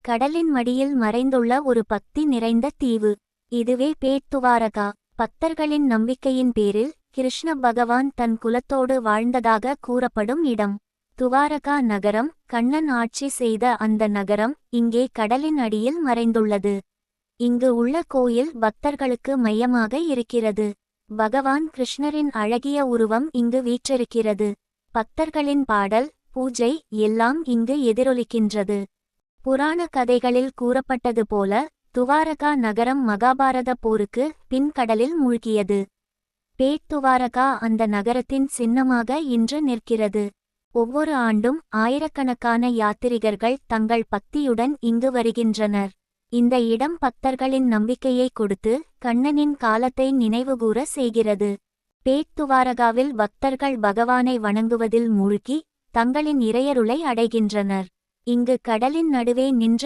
கடலின் மடியில் மறைந்துள்ள ஒரு பக்தி நிறைந்த தீவு. இதுவே பேட் துவாரகா. பக்தர்களின் நம்பிக்கையின் பேரில் கிருஷ்ண பகவான் தன் குலத்தோடு வாழ்ந்ததாக கூறப்படும் இடம். துவாரகா நகரம், கண்ணன் ஆட்சி செய்த அந்த நகரம், இங்கே கடலின் அடியில் மறைந்துள்ளது. இங்கு உள்ள கோயில் பக்தர்களுக்கு மையமாக இருக்கிறது. பகவான் கிருஷ்ணரின் அழகிய உருவம் இங்கு வீற்றிருக்கிறது. பக்தர்களின் பாடல், பூஜை எல்லாம் இங்கு எதிரொலிக்கின்றது. புராண கதைகளில் கூறப்பட்டது போல துவாரகா நகரம் மகாபாரத போருக்கு பின் கடலில் மூழ்கியது. பேட் துவாரகா அந்த நகரத்தின் சின்னமாக இன்று நிற்கிறது. ஒவ்வொரு ஆண்டும் ஆயிரக்கணக்கான யாத்திரிகர்கள் தங்கள் பக்தியுடன் இங்கு வருகின்றனர். இந்த இடம் பக்தர்களின் நம்பிக்கையை கொடுத்து கண்ணனின் காலத்தை நினைவுகூர செய்கிறது. பேட் துவாரகாவில் பக்தர்கள் பகவானை வணங்குவதில் மூழ்கி தங்களின் இறையருளை அடைகின்றனர். இங்கு கடலின் நடுவே நின்று